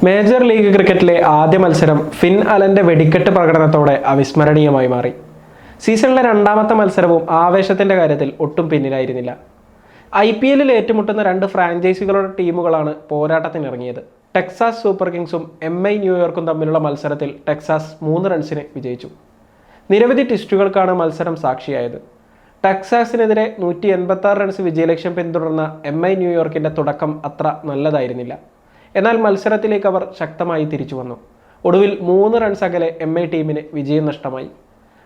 Major league ക്രിക്കറ്റിലെ ആദ്യ മത്സരം ഫിൻ അലന്റെ വെടിക്കെട്ട് പ്രകടനത്തോടെ അവിസ്മരണീയമായി മാറി. സീസണിലെ രണ്ടാമത്തെ മത്സരവും ആവേശത്തിന്റെ കാര്യത്തിൽ ഒട്ടും പിന്നിലായിരുന്നില്ല. IPL ഏറ്റുമുട്ടുന്ന രണ്ട് ഫ്രാഞ്ചൈസികളുടെ ടീമുകളാണ് പോരാട്ടത്തിനിറങ്ങിയത്. ടെക്സാസ് സൂപ്പർ കിങ്സും MI ന്യൂയോർക്കും തമ്മിലുള്ള മത്സരത്തിൽ ടെക്സാസ് 3 റൺസിന് വിജയിച്ചു. നിരവധി ട്വിസ്റ്റുകൾക്കാണ് മത്സരം സാക്ഷിയായത്. ടെക്സാസിനെതിരെ 186 റൺസ് വിജയലക്ഷ്യം പിന്തുടർന്ന MI ന്യൂയോർക്കിന്റെ തുടക്കം അത്ര നല്ലതായിരുന്നില്ല. എന്നാൽ മത്സരത്തിലേക്ക് അവർ ശക്തമായി തിരിച്ചു വന്നു. ഒടുവിൽ 3 റൺസ് അകലെ MI ടീമിന് വിജയം നഷ്ടമായി.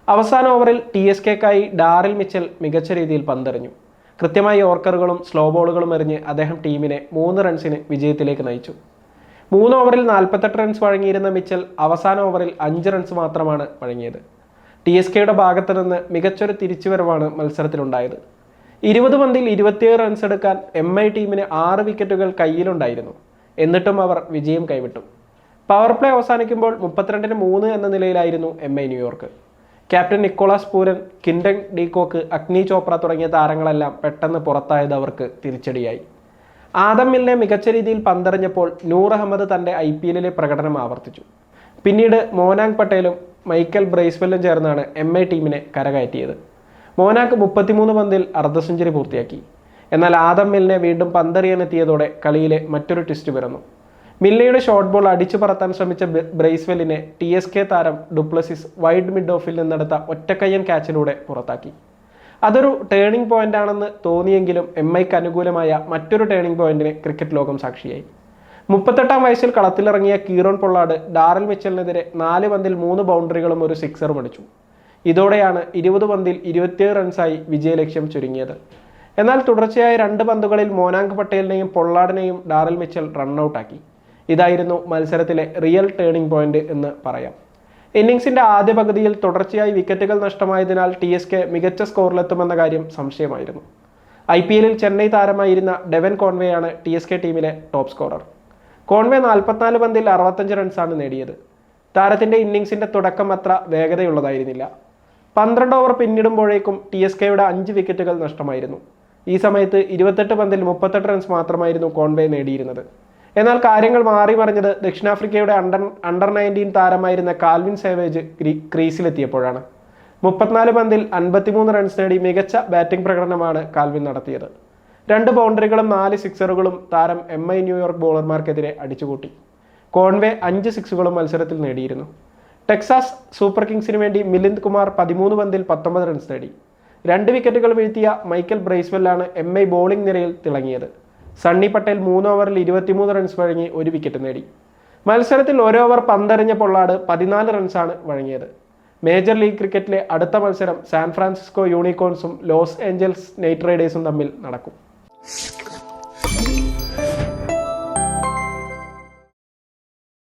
അവസാന ഓവറിൽ TSKക്കായി ഡാറിൽ മിച്ചൽ മികച്ച രീതിയിൽ പന്തെറിഞ്ഞു. കൃത്യമായി യോർക്കറുകളും സ്ലോ ബോളുകളും എറിഞ്ഞ് അദ്ദേഹം ടീമിനെ 3 റൺസിന് വിജയത്തിലേക്ക് നയിച്ചു. 3 ഓവറിൽ 48 റൺസ് വഴങ്ങിയിരുന്ന മിച്ചൽ അവസാന ഓവറിൽ 5 റൺസ് മാത്രമാണ് വഴങ്ങിയത്. TSKയുടെ ഭാഗത്ത് നിന്ന് മികച്ചൊരു തിരിച്ചുവരവാണ് മത്സരത്തിലുണ്ടായത്. 20 പന്തിൽ 27 റൺസ് എടുക്കാൻ MI ടീമിന് 6 വിക്കറ്റുകൾ കയ്യിലുണ്ടായിരുന്നു. എന്നിട്ടും അവർ വിജയം കൈവിട്ടു. പവർ പ്ലേ അവസാനിക്കുമ്പോൾ 32-3 എന്ന നിലയിലായിരുന്നു MI New York. Captain Nicholas Pooran, Quinton de Kock, Agni Chopra തുടങ്ങിയ താരങ്ങളെല്ലാം പെട്ടെന്ന് പുറത്തായത് അവർക്ക് തിരിച്ചടിയായി. ആദം മിൽനെ മികച്ച രീതിയിൽ പന്തെറിഞ്ഞപ്പോൾ നൂർ അഹമ്മദ് തൻ്റെ IPL പ്രകടനം ആവർത്തിച്ചു. പിന്നീട് മോനാങ് പട്ടേലും മൈക്കൽ ബ്രേസ്വെല്ലും ചേർന്നാണ് MI ടീമിനെ കരകയറ്റിയത്. മോനാങ് 33 പന്തിൽ അർദ്ധ സെഞ്ചുറി പൂർത്തിയാക്കി. എന്നാൽ ആദം മിൽനെ വീണ്ടും പന്തെറിയാനെത്തിയതോടെ കളിയിലെ മറ്റൊരു ട്വിസ്റ്റ് പിറന്നു. മില്ലയുടെ ഷോർട്ട് ബോൾ അടിച്ചു പറത്താൻ ശ്രമിച്ച ബ്രേസ്വെല്ലിനെ TSK താരം ഡുപ്ലസിസ് വൈഡ് മിഡ് ഓഫിൽ നിന്നെടുത്ത ഒറ്റക്കയ്യൻ ക്യാച്ചിലൂടെ പുറത്താക്കി. അതൊരു ടേണിംഗ് പോയിന്റ് ആണെന്ന് തോന്നിയെങ്കിലും MIക്ക് അനുകൂലമായ മറ്റൊരു ടേണിംഗ് പോയിന്റിന് ക്രിക്കറ്റ് ലോകം സാക്ഷിയായി. 38-ാം വയസ്സിൽ കളത്തിലിറങ്ങിയ കീറോൺ പൊള്ളാർഡ് ഡാറിൽ മിച്ചലിനെതിരെ 4 പന്തിൽ 3 ബൗണ്ടറികളും ഒരു സിക്സറും അടിച്ചു. ഇതോടെയാണ് 20 പന്തിൽ 27 റൺസായി വിജയലക്ഷ്യം ചുരുങ്ങിയത്. എന്നാൽ തുടർച്ചയായ 2 പന്തുകളിൽ മോനാങ് പട്ടേലിനെയും പൊള്ളാർഡിനെയും ഡാറിൽ മിച്ചൽ റണ്ണൌട്ടാക്കി. ഇതായിരുന്നു മത്സരത്തിലെ റിയൽ ടേണിംഗ് പോയിന്റ് എന്ന് പറയാം. ഇന്നിംഗ്സിന്റെ ആദ്യ പകുതിയിൽ തുടർച്ചയായി വിക്കറ്റുകൾ നഷ്ടമായതിനാൽ TSK മികച്ച സ്കോറിലെത്തുമെന്ന കാര്യം സംശയമായിരുന്നു. IPL ചെന്നൈ താരമായിരുന്ന ഡെവൻ കോൺവേയാണ് TSK ടീമിലെ ടോപ്പ് സ്കോറർ. കോൺവേ 44 പന്തിൽ 65 റൺസാണ് നേടിയത്. താരത്തിന്റെ ഇന്നിംഗ്സിന്റെ തുടക്കം അത്ര വേഗതയുള്ളതായിരുന്നില്ല. 12 ഓവർ പിന്നിടുമ്പോഴേക്കും TSKയുടെ 5 വിക്കറ്റുകൾ നഷ്ടമായിരുന്നു. ഈ സമയത്ത് 28 പന്തിൽ 38 റൺസ് മാത്രമായിരുന്നു കോൺവേ നേടിയിരുന്നത്. എന്നാൽ കാര്യങ്ങൾ മാറി മറിഞ്ഞത് ദക്ഷിണാഫ്രിക്കയുടെ അണ്ടർ 19 താരമായിരുന്ന കാൽവിൻ സേവേജ് ക്രീസിലെത്തിയപ്പോഴാണ്. 34 പന്തിൽ 53 റൺസ് നേടി മികച്ച ബാറ്റിംഗ് പ്രകടനമാണ് കാൽവിൻ നടത്തിയത്. 2 ബൗണ്ടറികളും 4 സിക്സറുകളും താരം MI ന്യൂയോർക്ക് ബോളർമാർക്കെതിരെ അടിച്ചുകൂട്ടി. കോൺവേ 5 സിക്സുകളും മത്സരത്തിൽ നേടിയിരുന്നു. ടെക്സാസ് സൂപ്പർ കിങ്സിന് വേണ്ടി മിലിന്ദ് കുമാർ 13 പന്തിൽ 19 റൺസ് നേടി. 2 വിക്കറ്റുകൾ വീഴ്ത്തിയ മൈക്കൽ ബ്രേസ്വെല്ലാണ് MI ബോളിംഗ് നിരയിൽ തിളങ്ങിയത്. സണ്ണി പട്ടേൽ 3 ഓവറിൽ 23 റൺസ് വഴങ്ങി 1 വിക്കറ്റ് നേടി. മത്സരത്തിൽ 1 ഓവർ പന്തെറിഞ്ഞ പൊള്ളാർഡ് 14 റൺസാണ് വഴങ്ങിയത്. മേജർ ലീഗ് ക്രിക്കറ്റിലെ അടുത്ത മത്സരം സാൻ ഫ്രാൻസിസ്കോ യൂണിക്കോൺസും ലോസ് ഏഞ്ചൽസ് നൈറ്റ് റൈഡേഴ്സും തമ്മിൽ നടക്കും.